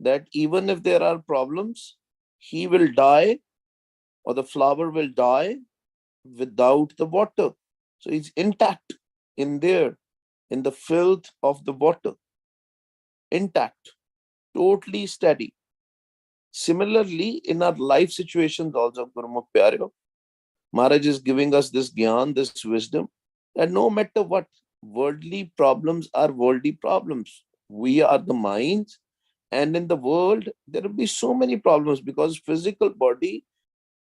that even if there are problems, he will die or the flower will die without the water. So it's intact in there, in the filth of the water, intact, totally steady. Similarly, in our life situations also, Gurmukh Pyareo, Maharaj is giving us this gyan, this wisdom, that no matter what, worldly problems are worldly problems. We are the minds, and in the world, there will be so many problems because physical body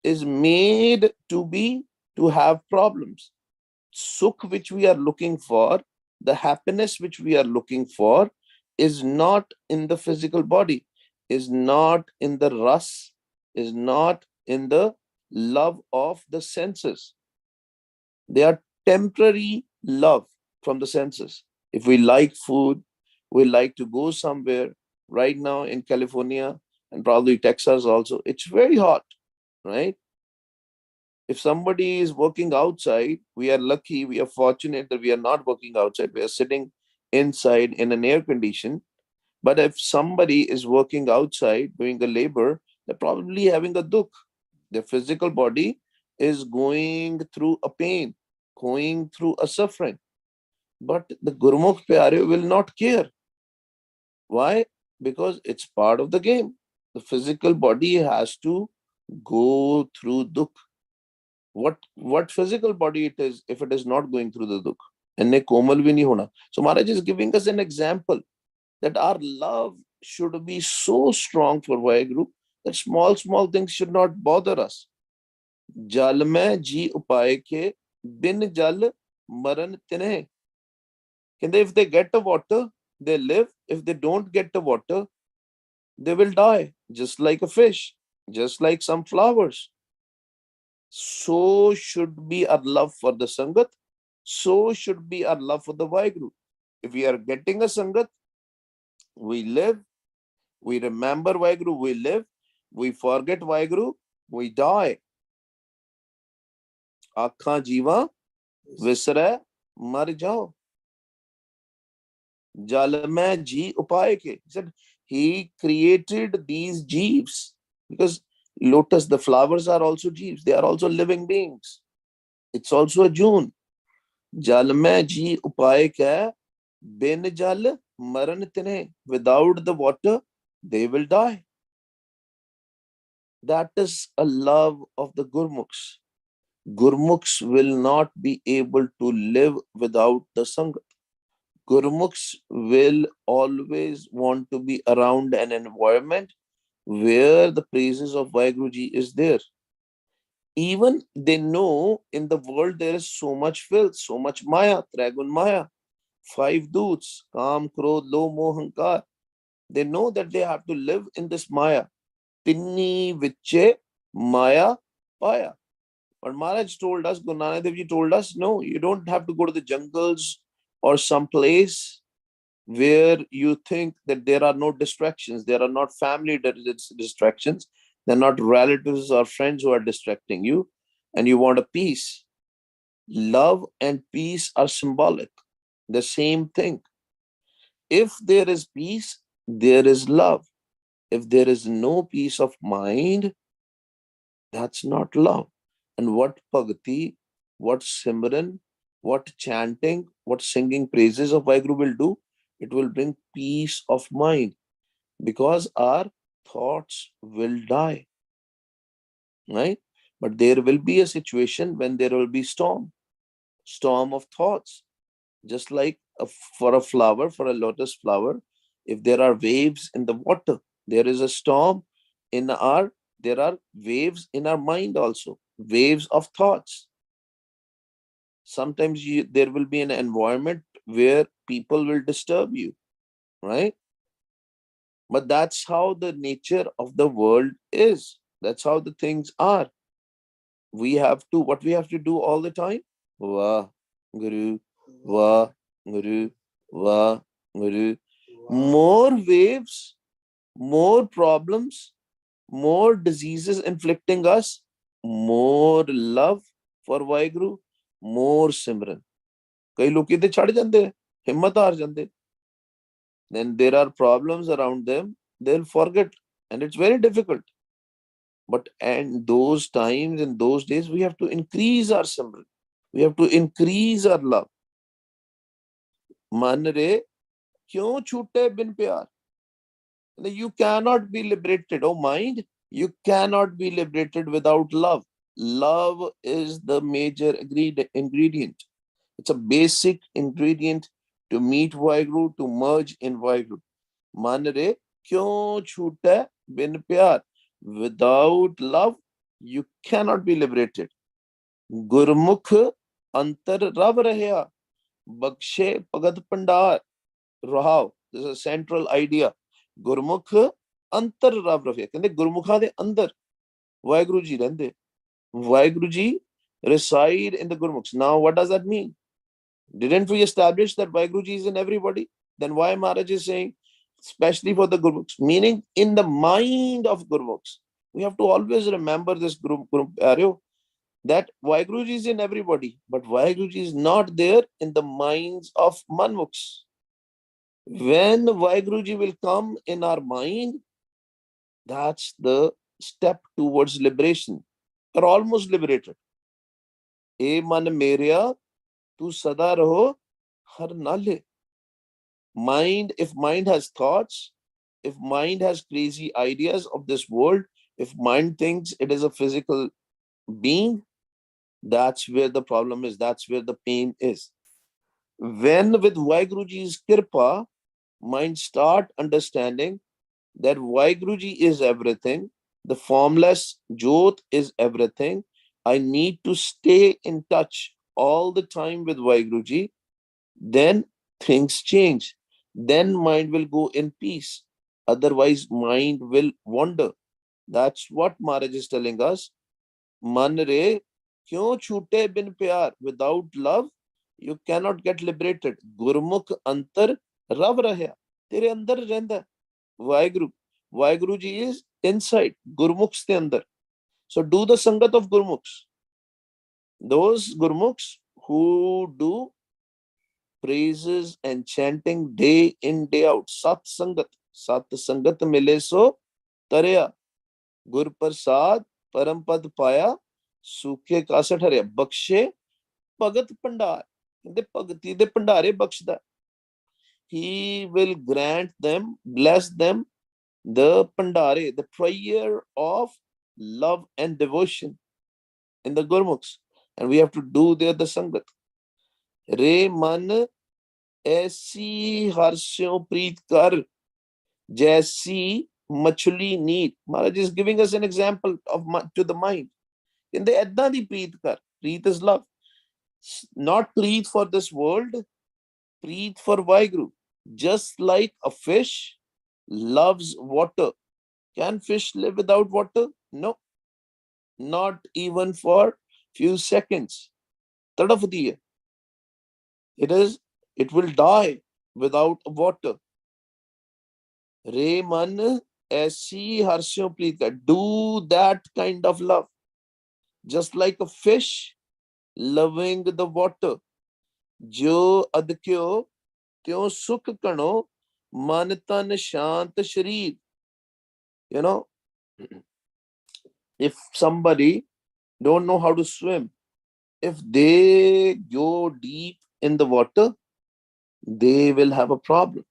is made to have problems. Sukh which we are looking for, the happiness which we are looking for, is not in the physical body, is not in the ras, is not in the love of the senses. They are temporary love from the senses. If we like food, we like to go somewhere. Right now in California and probably Texas also, it's very hot, right? If somebody is working outside, we are lucky, we are fortunate that we are not working outside. We are sitting inside in an air condition. But if somebody is working outside doing a labor, they're probably having a dukh. Their physical body is going through a pain, going through a suffering. But the Gurmukh Pyare will not care. Why? Because it's part of the game. The physical body has to go through dukh. What physical body it is if it is not going through the dukh? Inne komal bhi nahi hona. So Maharaj is giving us an example that our love should be so strong for Vaheguru that small things should not bother us. Jal mein ji upaye ke bin jal maran tinhe. If they get the water, they live. If they don't get the water, they will die, just like a fish, just like some flowers. So should be our love for the Sangat. So should be our love for the Vaheguru. If we are getting a Sangat, we live. We remember Vaheguru, we live. We forget Vaheguru, we die. Akha jiva visra mar jao. Jal mein ji upay ke. He said he created these jeeves because lotus, the flowers are also jeeves. They are also living beings. It's also a June. Jal mein ji upay ke bin jal maran tine. Without the water, they will die. That is a love of the Gurmukhs. Gurmukhs will not be able to live without the Sangat. Gurmukhs will always want to be around an environment where the praises of Vaheguruji is there. Even they know in the world there is so much filth, so much Maya, Tragun Maya, five doots, Kam, Krodh, Lo, Moh, Hankar. They know that they have to live in this Maya. Tinni Viche Maya Paya. But Maharaj told us, Guru Nanak Dev Ji told us, no, you don't have to go to the jungles or some place where you think that there are no distractions. There are not family distractions. They're not relatives or friends who are distracting you, and you want a peace. Love and peace are symbolic, the same thing. If there is peace, there is love. If there is no peace of mind, that's not love. And what bhakti, what simran, what chanting, what singing praises of Vaheguru will do? It will bring peace of mind because our thoughts will die, right? But there will be a situation when there will be storm of thoughts. Just like for a flower, for a lotus flower, if there are waves in the water, there is a storm in there are waves in our mind also, waves of thoughts. Sometimes there will be an environment where people will disturb you, right? But that's how the nature of the world is. That's how the things are. What we have to do all the time? Wah, Guru, Wah, Guru, Wah, Guru. More waves, more problems, more diseases inflicting us, more love for Vaheguru, more Simran. कई लोग कहते छड़ जाते हैं, हिम्मत हार जाते. Then there are problems around them. they'll forget, and it's very difficult. But and those times, in those days, we have to increase our simran. We have to increase our love. Man re, kyun chute bin pyar? You cannot be liberated. Oh mind, you cannot be liberated without love. Love is the major ingredient. It's a basic ingredient to meet Vaheguru, to merge in Vaheguru. Man re, kyun chute bin pyar? Without love, you cannot be liberated. Gurmukh antar rab rahya, bakshe pagat pandar. Rahav. This is a central idea. Gurmukh antar rab rahya. ਕਹਿੰਦੇ ਗੁਰਮੁਖਾਂ ਦੇ ਅੰਦਰ ਵਾਹਿਗੁਰੂ ਜੀ ਰਹਿੰਦੇ. Waheguru ji reside in the Gurmukhs. Now, what does that mean? Didn't we establish that Vaheguru Ji is in everybody? Then why Maharaj is saying, especially for the Gurmukhs, meaning in the mind of Gurmukhs. We have to always remember this Guru Aryo, that Vaheguru Ji is in everybody, but Vaheguru Ji is not there in the minds of Manmukhs. When Vaheguru Ji will come in our mind, that's the step towards liberation. We're almost liberated. E man meria, tu sada raho har nale. Mind, if mind has thoughts, if mind has crazy ideas of this world, if mind thinks it is a physical being, that's where the problem is. That's where the pain is. When with Vaheguru Ji's kirpa, mind start understanding that Vaheguru Ji is everything, the formless Jyot is everything. I need to stay in touch all the time with Vaheguru Ji. Then things change. Then mind will go in peace. Otherwise, mind will wander. That's what Maharaj is telling us. Man re, kyun chute bin pyar? Without love, you cannot get liberated. Gurmukh antar rab rahya. Tere andar rehda Vaheguru. Vaheguru Ji is inside. Gurmukhs te andar. So do the sangat of Gurmukhs. Those Gurmukhs who do praises and chanting day in, day out. Sat Sangat. Sat Sangat mile so tarya. Gur Prasad Parampad Paya. Sukhe Kasat Harya. Bakshe Pagat Pandar. The Pagati de Pandare Bakshda. He will grant them, bless them, the Pandare, the prayer of love and devotion in the Gurmukhs. And we have to do there the Sangat. Re man aisi harsyon preet kar jaisi machli neat. Maharaj is giving us an example of to the mind. In the Edda di preet kar. Preet is love. Not preet for this world, preet for Vaheguru. Just like a fish loves water. Can fish live without water? No. Not even for few seconds. Tadaf diye. It will die without water. Re man aisi harsyon preet kar. Do that kind of love. Just like a fish loving the water. Jo adkyo tyo sukh kano man tan shant sharir. You know, if somebody don't know how to swim, if they go deep in the water, they will have a problem.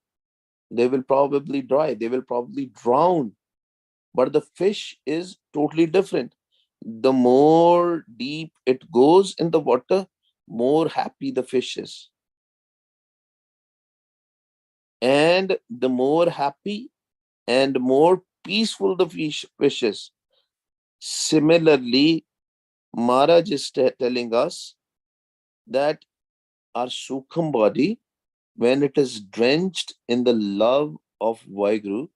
They will probably die. They will probably drown. But the fish is totally different. The more deep it goes in the water, more happy the fish is. And the more happy and more peaceful the fish is. Similarly, Maharaj is telling us that our Sukham body, when it is drenched in the love of Vaheguru,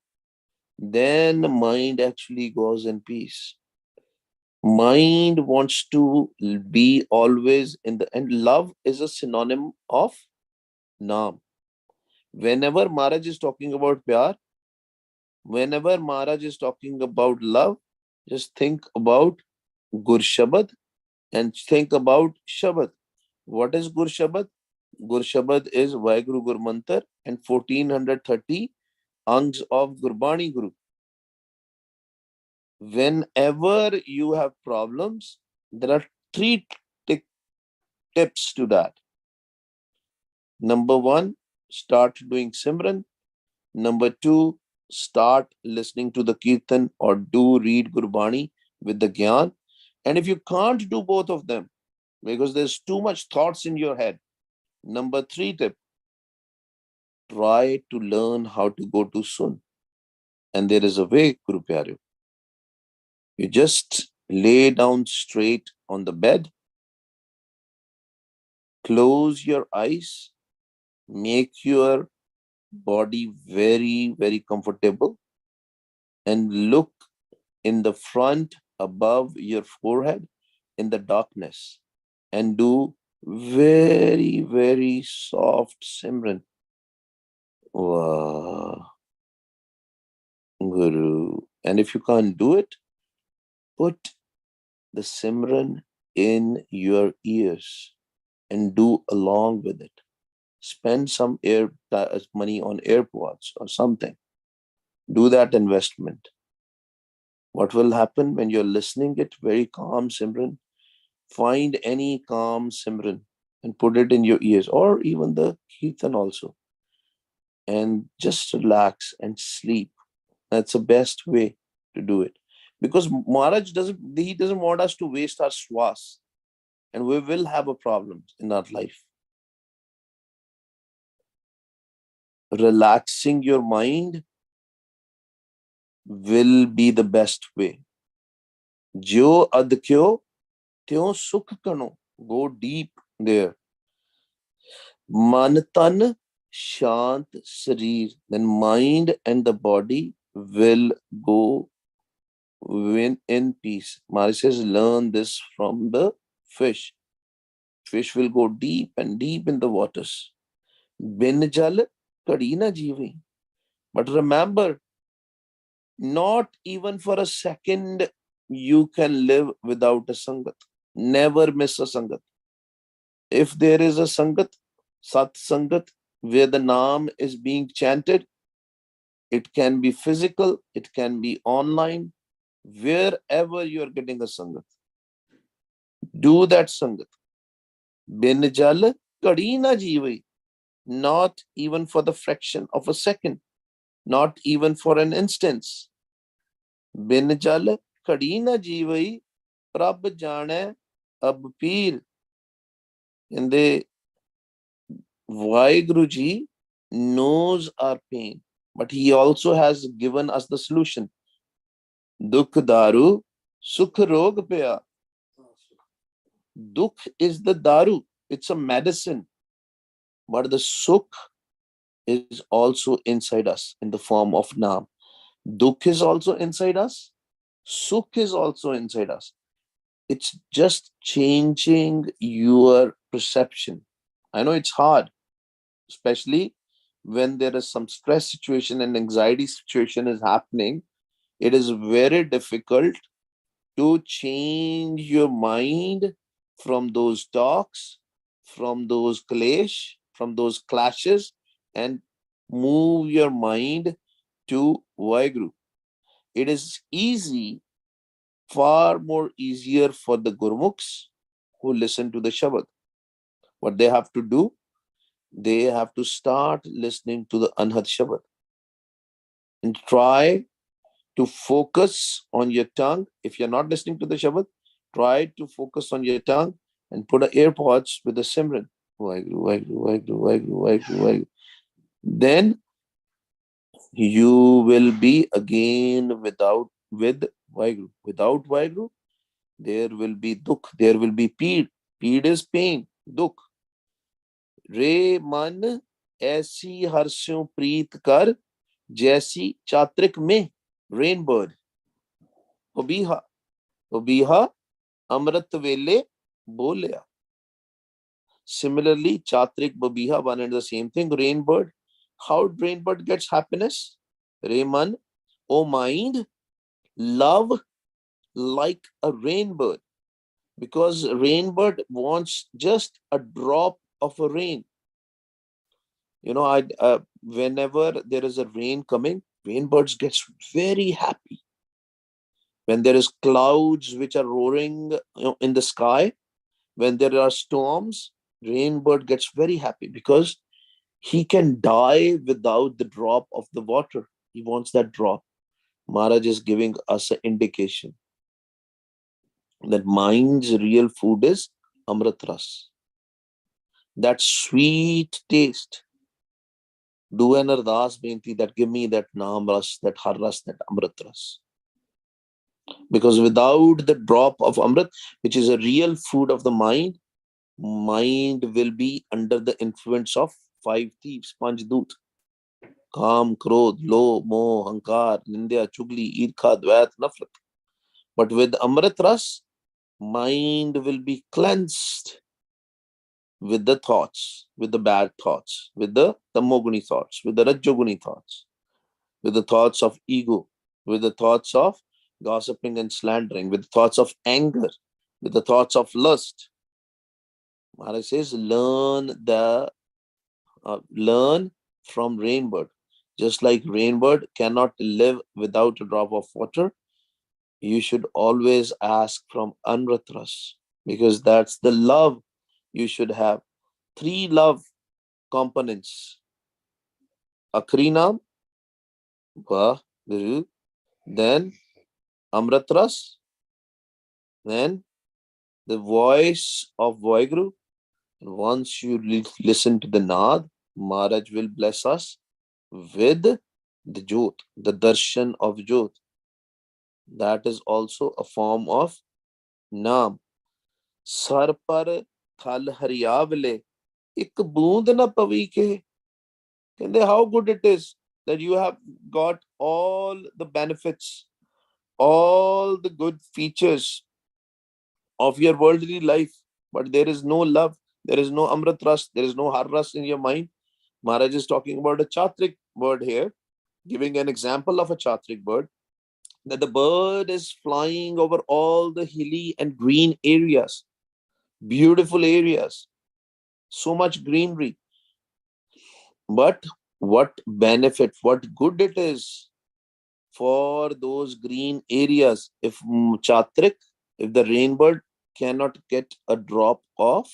then mind actually goes in peace. Mind wants to be always in the, and love is a synonym of Naam. Whenever Maharaj is talking about pyar, whenever Maharaj is talking about love, just think about Gur Shabad and think about Shabad. What is Gur Shabad? Gur Shabad is Vaheguru Gur Mantar and 1430 Angs of Gurbani Guru. Whenever you have problems, there are three tips to that. Number one, start doing Simran. Number two, start listening to the Kirtan or do read Gurbani with the Gyan. And if you can't do both of them, because there's too much thoughts in your head, number three tip, try to learn how to go to Sun. And there is a way, Guru Pyareo. You just lay down straight on the bed, close your eyes, make your body very, very comfortable, and look in the front above your forehead in the darkness and do very, very soft Simran. Wow, Guru. And if you can't do it, put the Simran in your ears and do along with it. Spend some money on AirPods or something. Do that investment. What will happen when you're listening it very calm Simran? Find any calm Simran and put it in your ears, or even the Kirtan also, and just relax and sleep. That's the best way to do it. Because Maharaj doesn't want us to waste our swas, and we will have a problem in our life. Relaxing your mind will be the best way. Jo adkyo, tyo sukh kano. Go deep there. Man tan shant sarir. Then mind and the body will go in peace. Maharaj says, learn this from the fish. Fish will go deep and deep in the waters. Bin jal kadi na jeevi. But remember, not even for a second you can live without a sangat. Never miss a sangat. If there is a sangat, sat sangat, where the naam is being chanted, it can be physical, it can be online, wherever you are getting a sangat. Do that sangat. Bin jal kadi na jeevi. Not even for the fraction of a second, not even for an instance. Bin jal kadi na jeevi, prab jane ab peer. And the waheguru ji knows our pain, but he also has given us the solution. Dukh daru, sukh rog paya. Dukh is the daru, it's a medicine, but the sukh is also inside us in the form of naam. Dukh is also inside us, sukh is also inside us. It's just changing your perception. I know it's hard, especially when there is some stress situation and anxiety situation is happening. It is very difficult to change your mind from those talks, from those from those clashes, and move your mind to Waheguru. It is easy, far more easier for the Gurmukhs who listen to the Shabad. What they have to do, they have to start listening to the Anhat Shabad and try to focus on your tongue. If you're not listening to the Shabad, try to focus on your tongue and put an AirPods with the Simran. Waheguru, Waheguru, Waheguru, Waheguru, Waheguru, Waheguru. Then you will be again with Waheguru. Without Waheguru, there will be dukh, there will be peed. Peed is pain, dukh. Re man aisi harsyon preet kar jaisi chatrik mein. Rain bird. Obiha. Obiha amrit vele bolya. Similarly, chatrik, babiha, one and the same thing. Rain bird. How rain bird gets happiness? Rayman, oh mind, love like a rainbird, because rainbird wants just a drop of a rain. You know, whenever there is a rain coming, rain birds gets very happy. When there is clouds which are roaring, in the sky, when there are storms, rain bird gets very happy because he can die without the drop of the water. He wants that drop. Maharaj is giving us an indication that mind's real food is Amrit Ras. That sweet taste. Do an ardas benti that give me that Naam Ras, that Har Ras, that Amrit Ras. Because without the drop of Amrit, which is a real food of the mind, mind will be under the influence of five thieves, Panchdoot. Kam, Krodh, Lo, Moh, Hankar, Nindya, Chugli, Irkha, Dvait, Nafrat. But with Amrit Ras, mind will be cleansed with the thoughts, with the bad thoughts, with the Tamoguni thoughts, with the Rajoguni thoughts, with the thoughts of ego, with the thoughts of gossiping and slandering, with the thoughts of anger, with the thoughts of lust. Maharaj says, learn from rainbird. Just like rainbird cannot live without a drop of water, you should always ask from Amritras, because that's the love you should have. Three love components: Akrinam, Waheguru, then Amritras, then the voice of Waheguru. And once you listen to the Naad, Maharaj will bless us with the Jyot, the darshan of Jyot. That is also a form of Naam. Sar par thal haryavle, ik boond na pavi ke. How good it is that you have got all the benefits, all the good features of your worldly life, but there is no love, there is no Amrit Ras, there is no Har Ras in your mind. Maharaj is talking about a Chatrik bird here, giving an example of a Chatrik bird, that the bird is flying over all the hilly and green areas, beautiful areas, so much greenery. But what benefit, what good it is for those green areas if Chatrik, if the rainbird cannot get a drop of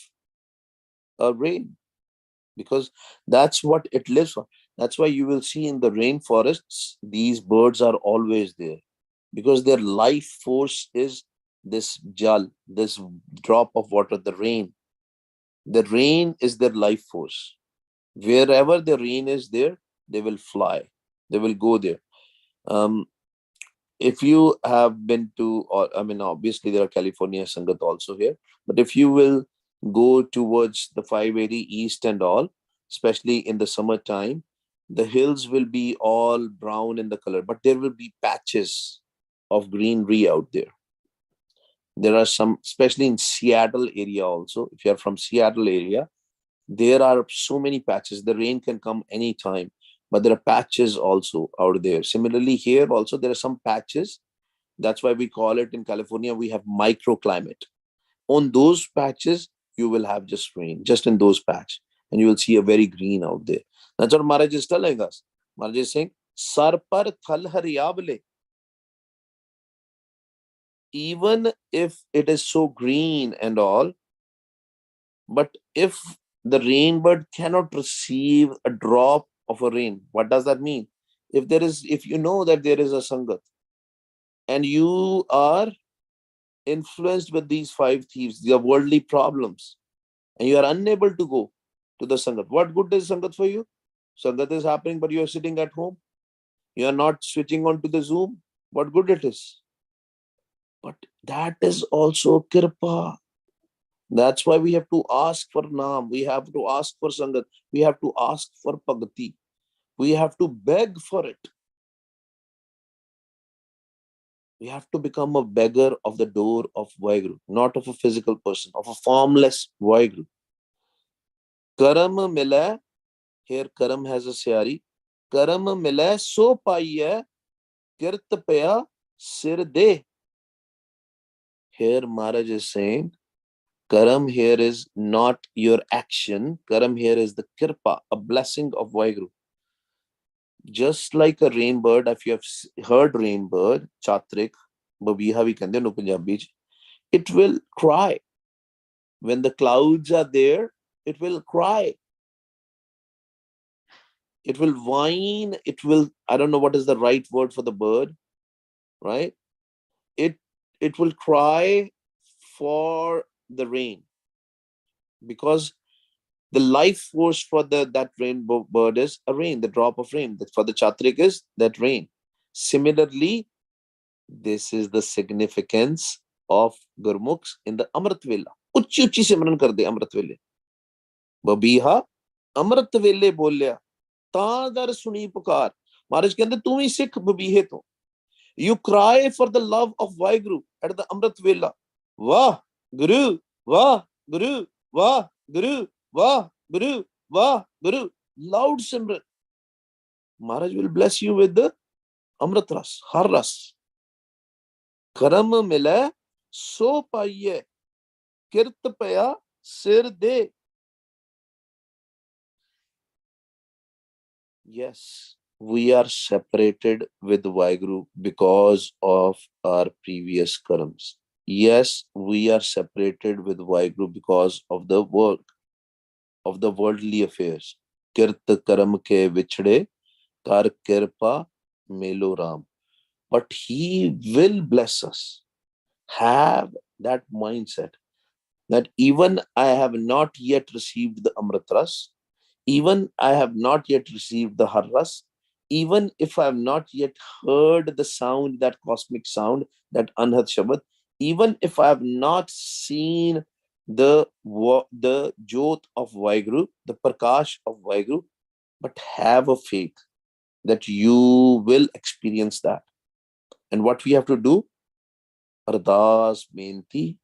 a rain, because that's what it lives on. That's why you will see in the rainforests, these birds are always there, because their life force is this jal, this drop of water, the rain. The rain is their life force. Wherever the rain is there, they will fly, they will go there. Um, if you have been to, or I mean, obviously there are California Sangat also here, but if you will go towards the 580 East and all, especially in the summertime, the hills will be all brown in the color, but there will be patches of greenery out there. There are some, especially in Seattle area also. If you are from Seattle area, there are so many patches. The rain can come anytime, but there are patches also out there. Similarly, here also there are some patches. That's why we call it in California, we have microclimate. On those patches, you will have just rain, just in those patches, and you will see a very green out there. That's what Maharaj is telling us. Maharaj is saying, Sar par thal haryavle. Even if it is so green and all, but if the rainbird cannot receive a drop of a rain, what does that mean? If you know that there is a Sangat and you are influenced with these five thieves, their worldly problems, and you are unable to go to the Sangat, what good is Sangat for you? Sangat is happening, but you are sitting at home. You are not switching on to the Zoom. What good it is? But that is also Kirpa. That's why we have to ask for Naam. We have to ask for Sangat. We have to ask for Pagati. We have to beg for it. We have to become a beggar of the door of Waheguru, not of a physical person, of a formless Waheguru. Karam mila, here Karam has a Syari. Karam mila so paiya, kirt paya sir de. Here Maharaj is saying Karam here is not your action. Karam here is the kirpa, a blessing of waheguru. Just like a rain bird, if you have heard rain bird, chatrik, babiha vi kande no Punjabi, it will cry. When the clouds are there, it will cry. It will whine. It will, I don't know what is the right word for the bird, right? It it will cry for the rain, because the life force for that rainbow bird is a rain, the drop of rain. For the chatrik is that rain. Similarly, this is the significance of Gurmukhs in the Amrit Vela. Uchi uchi simran kar de Amrit Vele. Babiha Amrit Vele bolya. ਤਾਂ ਦਰ ਸੁਣੀ ਪੁਕਾਰ ਮਹਾਰਾਜ ਕਹਿੰਦੇ ਤੂੰ ਵੀ ਸਿੱਖ ਬਬੀਹੇ ਤੋਂ you cry for the love of Waheguru at the Amrit Vela. Wah Guru, Wah Guru, Wah Guru, Wah Guru, Wah Guru. Loud Simran. Maharaj will bless you with the Amrit Ras, Har Ras. Karam mile so paiye, kirt paya sir de. Yes, we are separated with Waheguru because of our previous karmas. Yes, we are separated with Waheguru because of the work, of the worldly affairs. Kirt karam ke vichde, kar kirpa melo ram. But he will bless us. Have that mindset that even I have not yet received the Amrit Ras, even I have not yet received the Harras, even if I have not yet heard the sound, that cosmic sound, that Anhat Shabad, even if I have not seen the Jot of Waheguru, the Prakash of Waheguru, but have a faith that you will experience that. And what we have to do? Ardas, Menti,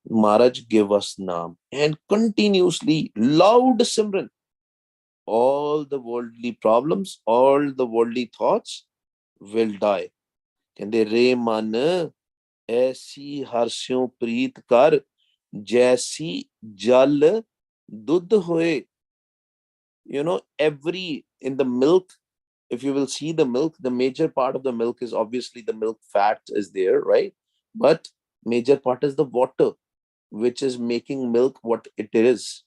Maharaj, give us Naam. And continuously, loud Simran. All the worldly problems, all the worldly thoughts will die. ਕਹਿੰਦੇ ਰੇ ਮਨ ਐਸੀ ਹਰਸਿਉ ਪ੍ਰੀਤ ਕਰ ਜੈਸੀ ਜਲ ਦੁੱਧ ਹੋਏ. You know, every in the milk, if you will see the milk, the major part of the milk is obviously the milk fat is there, right? But major part is the water, which is making milk what it is.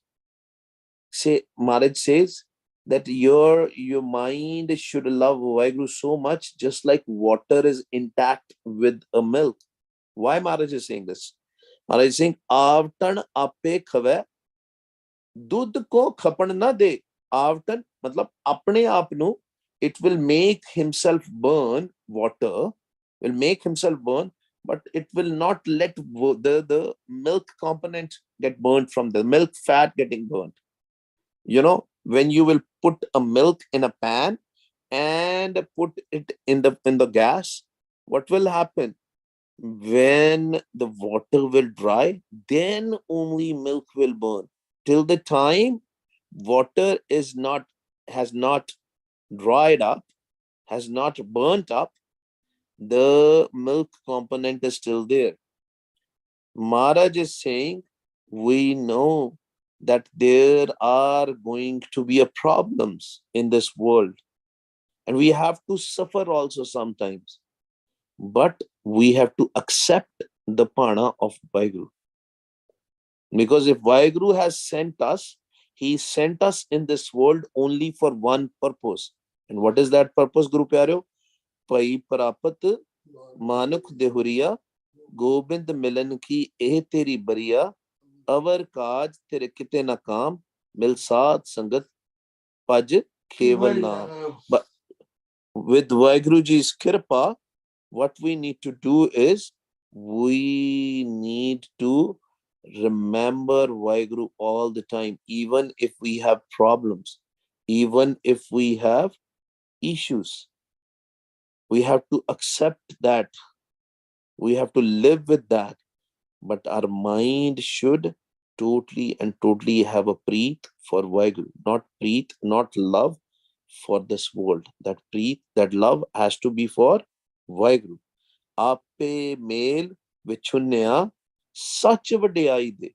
Say, Maharaj says that your mind should love Waheguru so much, just like water is intact with a milk. Why Maharaj is saying this? Maharaj is saying, Avtan ape khave, dudh ko khapan na de. Avtan, matlab apne aap nu, it will make himself burn, water will make himself burn, but it will not let the milk component get burnt from the milk fat getting burnt. You know, when you will put a milk in a pan and put it in the gas, what will happen? When the water will dry, then only milk will burn. Till the time water has not dried up, has not burnt up, the milk component is still there. Maharaj is saying, we know that there are going to be problems in this world, and we have to suffer also sometimes, but we have to accept the pana of Waheguru. Because if Waheguru has sent us, he sent us in this world only for one purpose. And what is that purpose, Guru Pyareo? Pai Prapat Manuk Dehuriya, Gobind Milan ki eh teri bariya, अवर काज तेरे किते ना काम, मिल साथ संगत paj keval naam. But with Vaheguruji's kirpa, what we need to do is we need to remember Vaheguru all the time, even if we have problems, even if we have issues. We have to accept that. We have to live with that. But our mind should totally have a preet for Vaheguru, not preet, not love for this world. That preet, that love has to be for Vaheguru. Ape mel vichunnya sach vadiyai de.